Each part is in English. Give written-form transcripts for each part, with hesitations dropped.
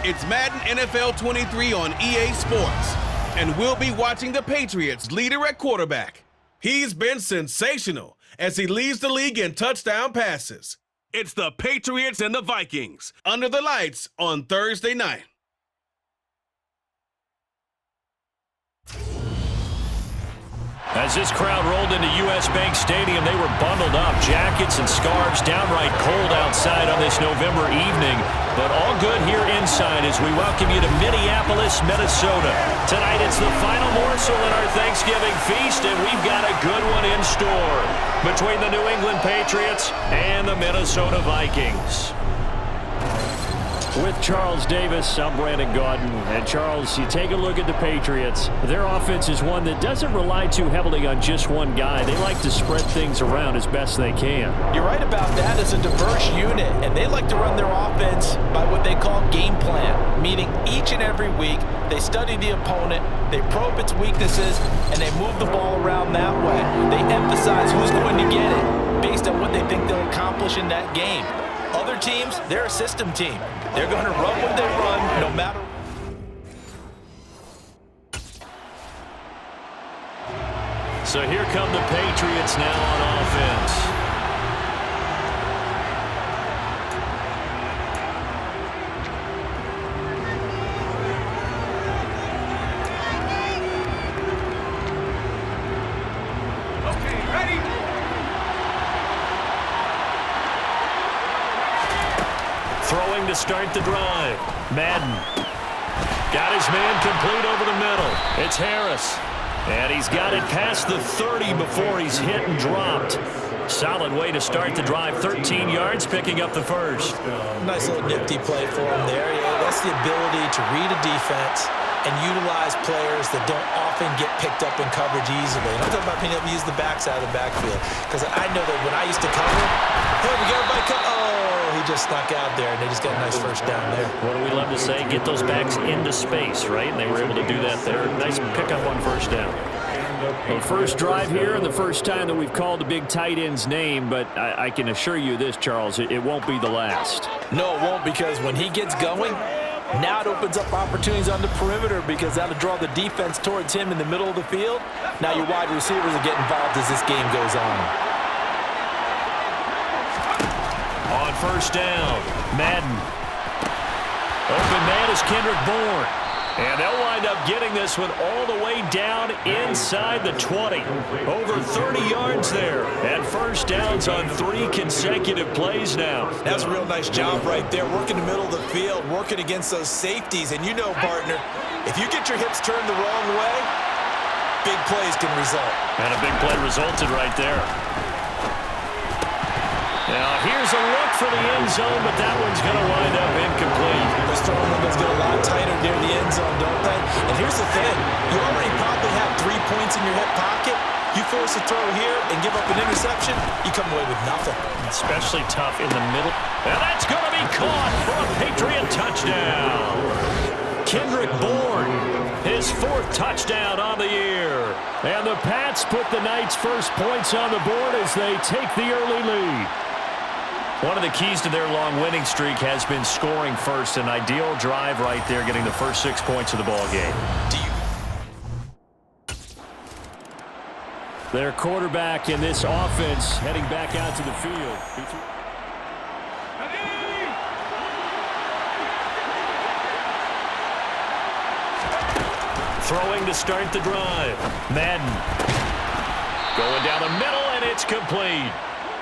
It's Madden NFL 23 on EA Sports, and we'll be watching the Patriots' leader at quarterback. He's been sensational as he leads the league in touchdown passes. It's the Patriots and the Vikings under the lights on Thursday night. As this crowd rolled into U.S. Bank Stadium, they were bundled up, jackets and scarves, downright cold outside on this November evening. But all good here inside as we welcome you to Minneapolis, Minnesota. Tonight it's the final morsel in our Thanksgiving feast, and we've got a good one in store between the New England Patriots and the Minnesota Vikings. With Charles Davis, I'm Brandon Gaudin. And Charles, you take a look at the Patriots. Their offense is one that doesn't rely too heavily on just one guy. They like to spread things around as best they can. You're right about that. It's a diverse unit, and they like to run their offense by what they call game plan, meaning each and every week they study the opponent, they probe its weaknesses, and they move the ball around that way. They emphasize who's going to get it based on what they think they'll accomplish in that game. Other teams, they're a system team. They're going to run what they run, no matter. So here come the Patriots now on offense. Throwing to start the drive. Madden. Got his man complete over the middle. It's Harris. And he's got it past the 30 before he's hit and dropped. Solid way to start the drive. 13 yards, picking up the first. Nice little nifty play for him there. Yeah, that's the ability to read a defense and utilize players that don't often get picked up in coverage easily. And I'm talking about being able to use the backside of the backfield. Because I know that when I used to cover, hey, we got everybody come. Oh, he just snuck out there, and they just got a nice first down there. What do we love to say? Get those backs into space, right? And they were able to do that there. Nice pickup on first down. Well, first drive here, and the first time that we've called a big tight end's name, but I can assure you this, Charles, it won't be the last. No, it won't, because when he gets going, now it opens up opportunities on the perimeter because that'll draw the defense towards him in the middle of the field. Now your wide receivers will get involved as this game goes on. On first down, Madden. Open man is Kendrick Bourne. And they'll wind up getting this one all the way down inside the 20. Over 30 yards there. And first downs on 3 consecutive plays now. That's a real nice job right there. Working the middle of the field, working against those safeties. And you know, partner, if you get your hips turned the wrong way, big plays can result. And a big play resulted right there. Now, here's a look for the end zone, but that one's going to wind up incomplete. Those throwing windows get a lot tighter near the end zone, don't they? And here's the thing. You already probably have 3 points in your hip pocket. You force a throw here and give up an interception, you come away with nothing. Especially tough in the middle. And that's going to be caught for a Patriot touchdown. Kendrick Bourne, his 4th touchdown on the year. And the Pats put the Knights' first points on the board as they take the early lead. One of the keys to their long winning streak has been scoring first. An ideal drive right there, getting the first 6 points of the ball game. Their quarterback in this offense heading back out to the field. Throwing to start the drive. Madden. Going down the middle, and it's complete.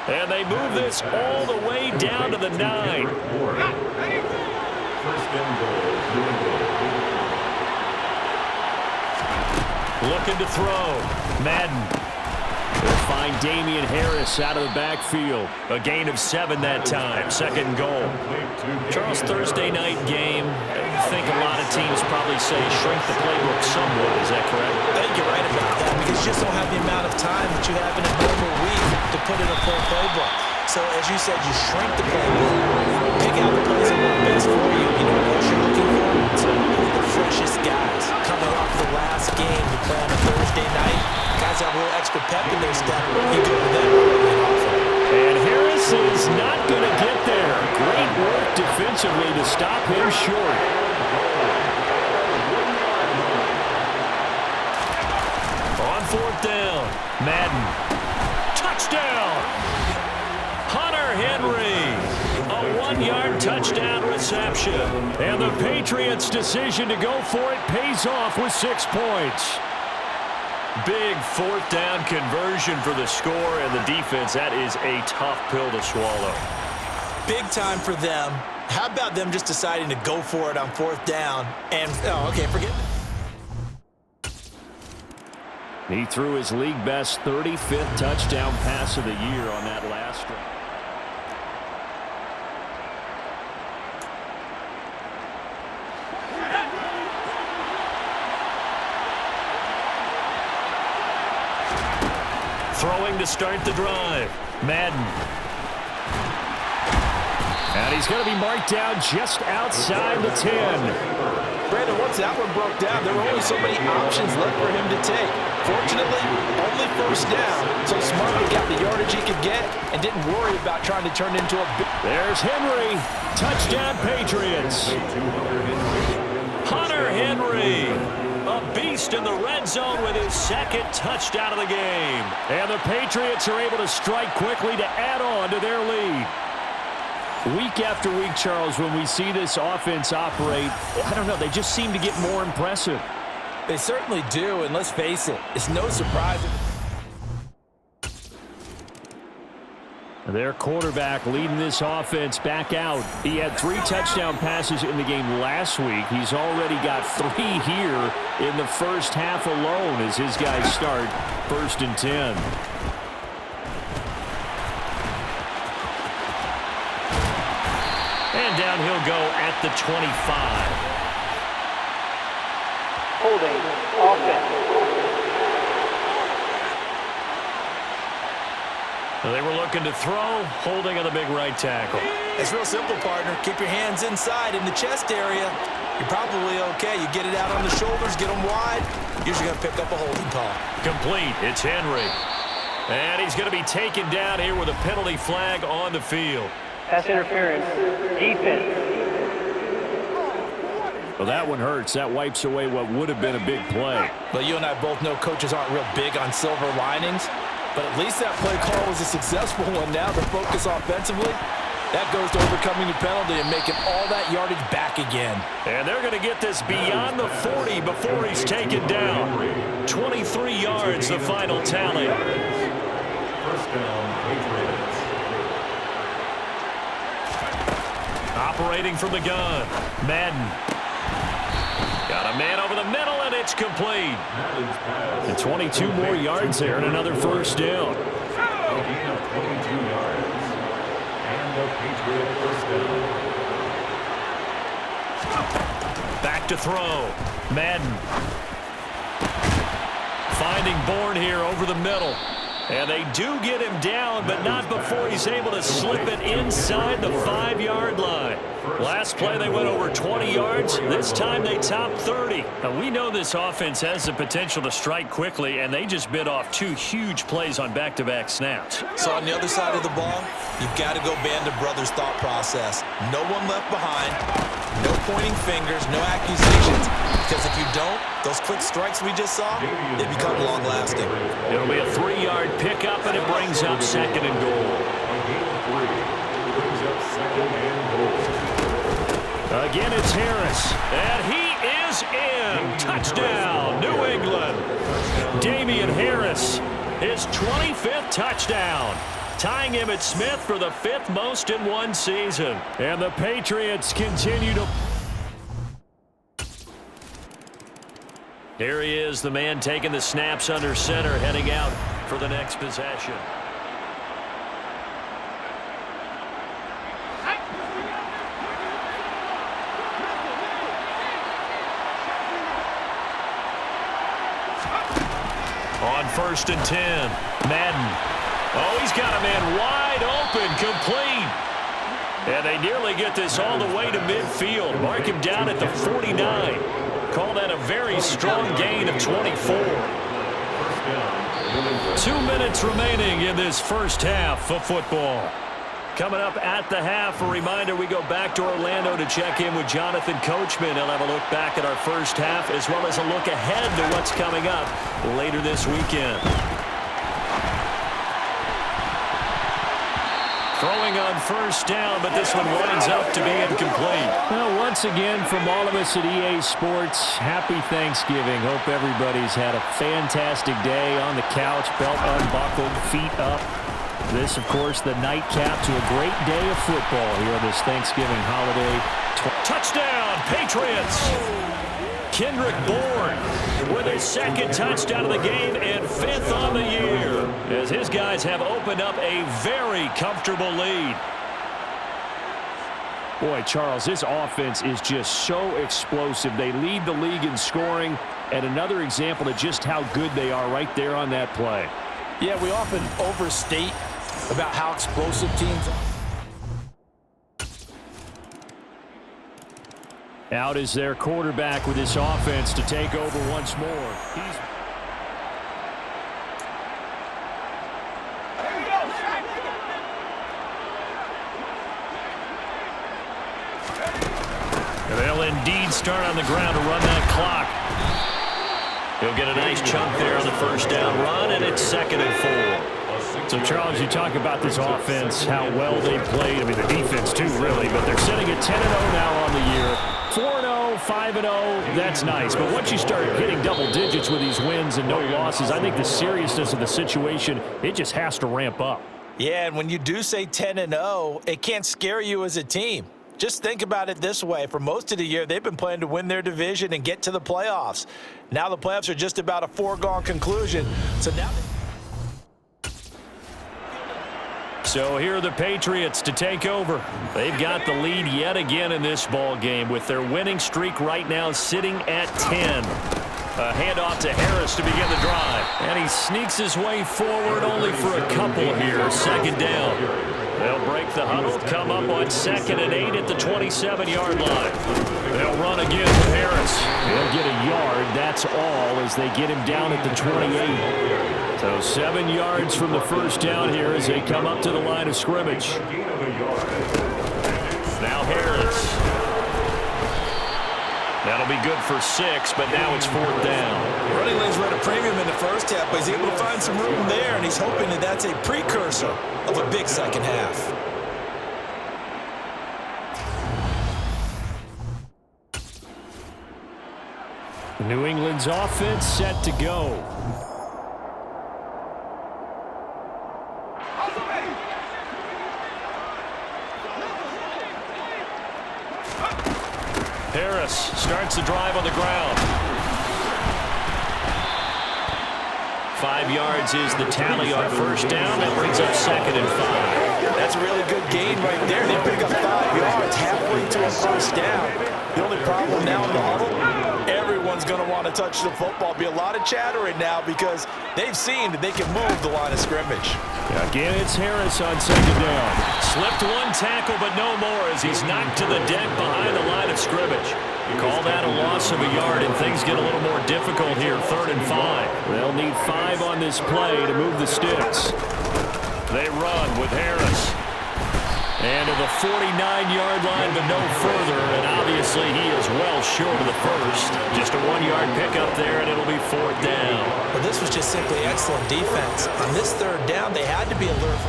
And they move this all the way down to the 9. Looking to throw. Madden. They'll find Damian Harris out of the backfield. A gain of 7 that time. Second goal. Charles, Thursday night game. I think a lot of teams probably say shrink the playbook somewhat. Is that correct? I think you're right about that because you just don't have the amount of time that you have in a normal week to put in a full playbook. So, as you said, you shrink the playbook, pick out the plays that work best for you. You know what you're looking for? So, the freshest guys coming off the last game to play on a Thursday night. Guys have a little extra pep in their step. You go with them. And Harris is not going to get there. Great work defensively to stop him short. 4th down. Madden. Touchdown! Hunter Henry. A 1-yard touchdown reception. And the Patriots' decision to go for it pays off with 6 points. Big 4th down conversion for the score, and the defense, that is a tough pill to swallow. Big time for them. How about them just deciding to go for it on 4th down? And, forget it. He threw his league-best 35th touchdown pass of the year on that last drive. Throwing to start the drive. Madden. And he's going to be marked down just outside the 10. Brandon, once that one broke down, there were only so many options left for him to take. Fortunately, only 1st down, so Smarty got the yardage he could get and didn't worry about trying to turn it into a big... There's Henry. Touchdown, Patriots. Hunter Henry. A beast in the red zone with his 2nd touchdown of the game. And the Patriots are able to strike quickly to add on to their lead. Week after week, Charles, when we see this offense operate, I don't know, they just seem to get more impressive. They certainly do, and let's face it, it's no surprise. Their quarterback leading this offense back out. He had 3 touchdown passes in the game last week. He's already got 3 here in the first half alone as his guys start 1st and 10. And down he'll go at the 25. Holding offense. They were looking to throw, holding on the big right tackle. It's real simple, partner. Keep your hands inside in the chest area. You're probably okay. You get it out on the shoulders, get them wide. Usually going to pick up a holding call. Complete. It's Henry. And he's going to be taken down here with a penalty flag on the field. Pass interference. Defense. Well, that one hurts. That wipes away what would have been a big play. But you and I both know coaches aren't real big on silver linings. But at least that play call was a successful one. Now the focus offensively, that goes to overcoming the penalty and making all that yardage back again. And they're going to get this beyond the 40 before he's taken down. 23 yards, the final tally. 1st down, Patriots. Operating from the gun, Madden. Got a man over the middle, and it's complete. And 22 more yards there and another 1st down. Gain of 22 yards. And the Patriot 1st down. Back to throw. Madden. Finding Bourne here over the middle. And they do get him down, but not before he's able to slip it inside the 5-yard line. Last play, they went over 20 yards. This time, they topped 30. Now, we know this offense has the potential to strike quickly, and they just bit off 2 huge plays on back-to-back snaps. So on the other side of the ball, you've got to go band of brothers thought process. No one left behind, no pointing fingers, no accusations. Because if you don't, those quick strikes we just saw, they become long-lasting. It'll be a 3-yard pickup, and it brings up 2nd and goal. Again, it's Harris, and he is in. Touchdown, New England. Damian Harris, his 25th touchdown, tying Emmitt Smith for the 5th most in one season. And the Patriots continue to... Here he is, the man taking the snaps under center, heading out for the next possession. On 1st and 10, Madden. Oh, he's got a man wide open, complete. And they nearly get this all the way to midfield. Mark him down at the 49. Call that a very strong gain of 24. 2 minutes remaining in this first half of football. Coming up at the half, a reminder we go back to Orlando to check in with Jonathan Coachman. He'll have a look back at our first half as well as a look ahead to what's coming up later this weekend. Throwing on first down, but this one winds up to be incomplete. Well, once again, from all of us at EA Sports, happy Thanksgiving. Hope everybody's had a fantastic day on the couch, belt unbuckled, feet up. This, of course, the nightcap to a great day of football here on this Thanksgiving holiday. Touchdown, Patriots! Kendrick Bourne with his second touchdown of the game and fifth on the year, as his guys have opened up a very comfortable lead. Boy, Charles, this offense is just so explosive. They lead the league in scoring, and another example of just how good they are right there on that play. Yeah, we often overstate about how explosive teams are. Out is their quarterback with this offense to take over once more. They'll indeed start on the ground to run that clock. He'll get a nice chunk there on the first down run, and it's 2nd and 4. So, Charles, you talk about this offense, how well they played. I mean, the defense, too, really. But they're sitting at 10-0 now on the year. 4-0, 5-0, that's nice. But once you start hitting double digits with these wins and no losses, I think the seriousness of the situation, it just has to ramp up. Yeah, and when you do say 10-0, it can't scare you as a team. Just think about it this way. For most of the year, they've been playing to win their division and get to the playoffs. Now the playoffs are just about a foregone conclusion. So here are the Patriots to take over. They've got the lead yet again in this ball game with their winning streak right now sitting at 10. A handoff to Harris to begin the drive. And he sneaks his way forward only for a couple here. 2nd down. They'll break the huddle, come up on 2nd and 8 at the 27-yard line. They'll run again with Harris. He'll get a yard, that's all, as they get him down at the 28. So 7 yards from the first down here as they come up to the line of scrimmage. Now Harris. That'll be good for 6, but now it's 4th down. Running lanes were at a premium in the first half, but he's able to find some room there, and he's hoping that that's a precursor of a big second half. New England's offense set to go. Harris starts the drive on the ground. 5 yards is the tally on first down. That brings up 2nd and 5. That's a really good gain right there. They pick up 5 yards halfway to a first down. The only problem now in the huddle, everyone's going to want to touch the football. Be a lot of chattering now because they've seen that they can move the line of scrimmage. Again, it's Harris on 2nd down. Slipped one tackle, but no more as he's knocked to the deck behind the line of scrimmage. Call that a loss of a yard, and things get a little more difficult here, 3rd and 5. They'll need 5 on this play to move the sticks. They run with Harris. And to the 49-yard line, but no further, and obviously he is well short of the first. Just a 1-yard pickup there, and it'll be 4th down. Well, this was just simply excellent defense. On this 3rd down, they had to be alert.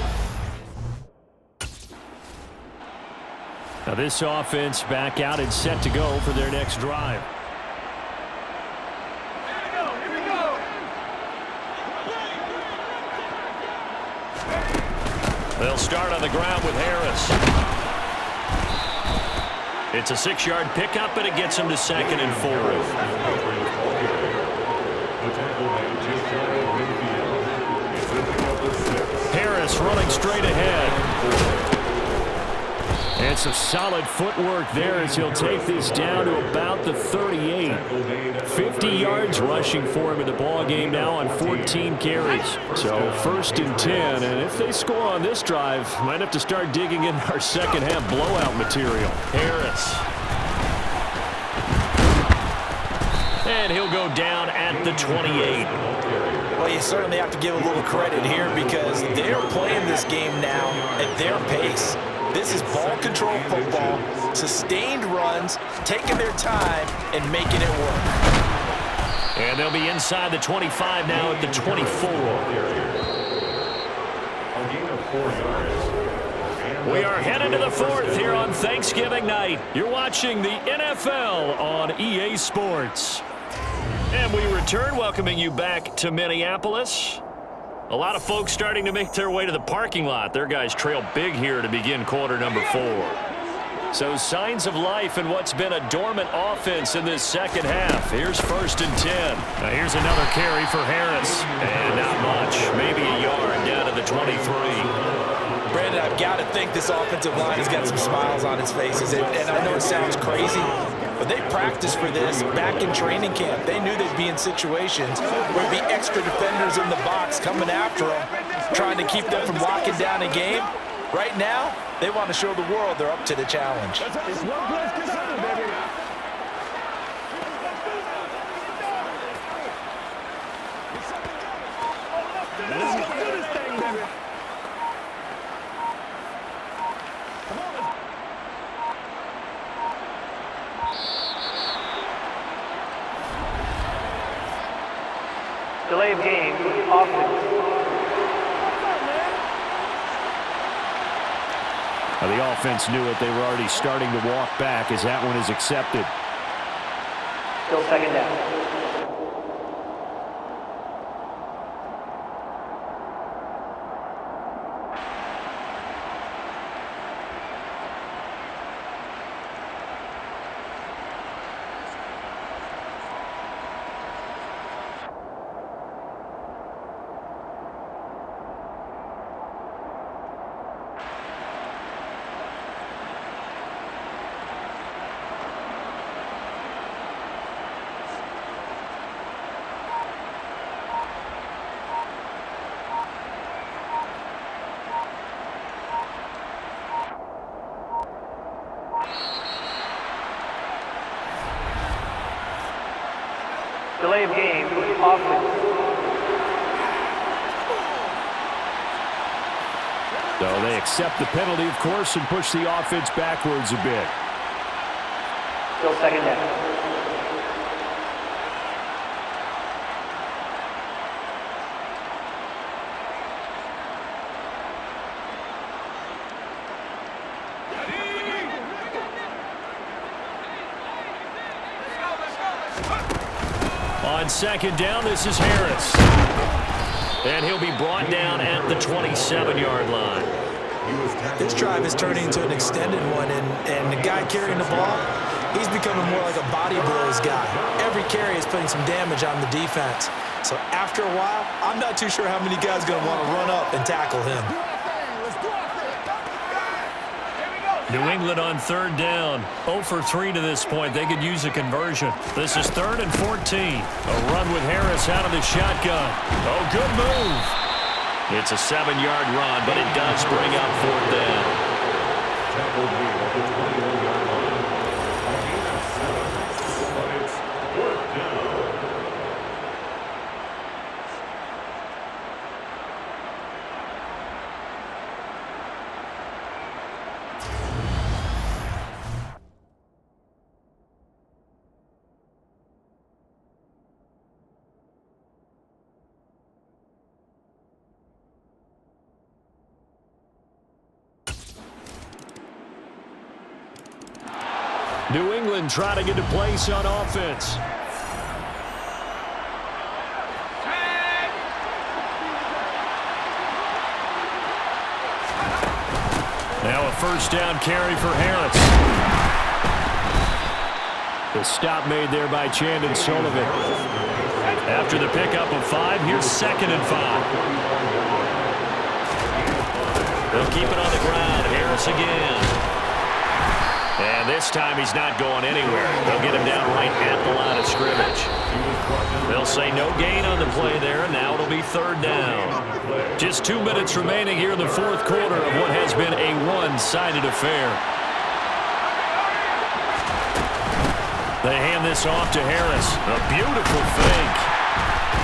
Now this offense back out and set to go for their next drive. They'll start on the ground with Harris. It's a 6-yard pickup, but it gets him to 2nd and 4. Harris running straight ahead. And some solid footwork there as he'll take this down to about the 38. 50 yards rushing for him in the ball game now on 14 carries. So 1st and 10, and if they score on this drive, might have to start digging in our second half blowout material. Harris. And he'll go down at the 28. Well, you certainly have to give a little credit here because they're playing this game now at their pace. This is ball control football, sustained runs, taking their time and making it work. And they'll be inside the 25 now at the 24. A gain of 4 yards. We are headed to the fourth here on Thanksgiving night. You're watching the NFL on EA Sports. And we return, welcoming you back to Minneapolis. A lot of folks starting to make their way to the parking lot. Their guys trail big here to begin quarter number 4. So signs of life in what's been a dormant offense in this second half. Here's 1st and 10. Now here's another carry for Harris. And not much, maybe a yard down to the 23. Brandon, I've got to think this offensive line has got some smiles on its faces. And I know it sounds crazy, but they practiced for this back in training camp. They knew they'd be in situations where there'd be extra defenders in the box coming after them, trying to keep them from locking down a game. Right now, they want to show the world they're up to the challenge. Delay of game, offense. The offense knew it. They were already starting to walk back as that one is accepted. Still 2nd down. Delay of game, offense. So they accept the penalty, of course, and push the offense backwards a bit. Still 2nd down. On 2nd down, this is Harris. And he'll be brought down at the 27-yard line. This drive is turning into an extended one, and the guy carrying the ball, he's becoming more like a body blows guy. Every carry is putting some damage on the defense. So after a while, I'm not too sure how many guys are going to want to run up and tackle him. New England on 3rd down. 0 for 3 to this point. They could use a conversion. This is 3rd and 14. A run with Harris out of the shotgun. Oh, good move. It's a 7-yard run, but it does bring up 4th down. Temple lead at the 21-yard line. A gain of 7, but it's 4th down. New England trying to get to place on offense. Now a 1st down carry for Harris. The stop made there by Chandon Sullivan. After the pickup of 5, here's 2nd and 5. They'll keep it on the ground. Harris again. And this time he's not going anywhere. They'll get him down right at the line of scrimmage. They'll say no gain on the play there, and now it'll be 3rd down. Just 2 minutes remaining here in the 4th quarter of what has been a one-sided affair. They hand this off to Harris. A beautiful fake.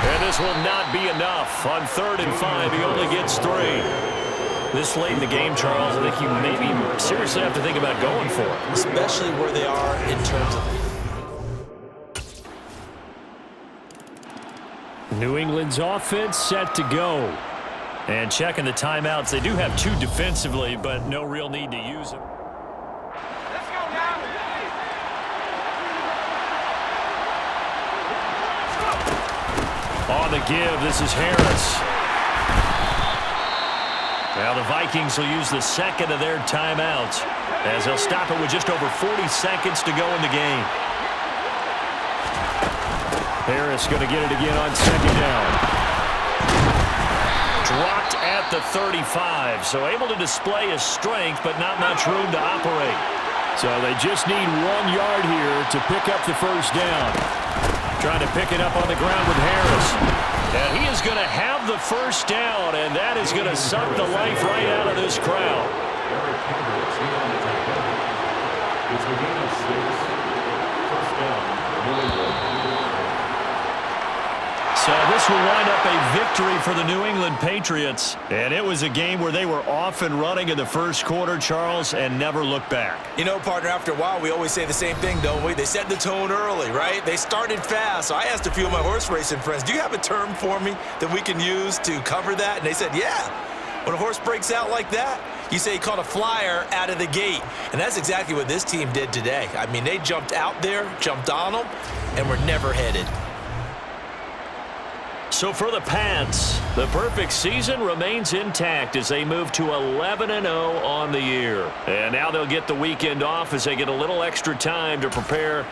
And this will not be enough. On 3rd and 5, he only gets 3. This late in the game, Charles, I think you maybe seriously have to think about going for it. Especially where they are in terms of... New England's offense set to go. And checking the timeouts. They do have 2 defensively, but no real need to use them. On the give, this is Harris. Now the Vikings will use the second of their timeouts as they'll stop it with just over 40 seconds to go in the game. Harris going to get it again on 2nd down. Dropped at the 35, so able to display his strength, but not much room to operate. So they just need 1 yard here to pick up the 1st down. Trying to pick it up on the ground with Harris. And he is going to have the 1st down, and that is going to suck the life right out of this crowd. It's a gain of 6. 1st down, New England. So this will wind up a victory for the New England Patriots. And it was a game where they were off and running in the 1st quarter, Charles, and never looked back. You know, partner, after a while, we always say the same thing, don't we? They set the tone early, right? They started fast. So I asked a few of my horse racing friends, do you have a term for me that we can use to cover that? And they said, yeah. When a horse breaks out like that, you say he caught a flyer out of the gate. And that's exactly what this team did today. I mean, they jumped out there, jumped on them, and were never headed. So for the Pats, the perfect season remains intact as they move to 11-0 on the year. And now they'll get the weekend off as they get a little extra time to prepare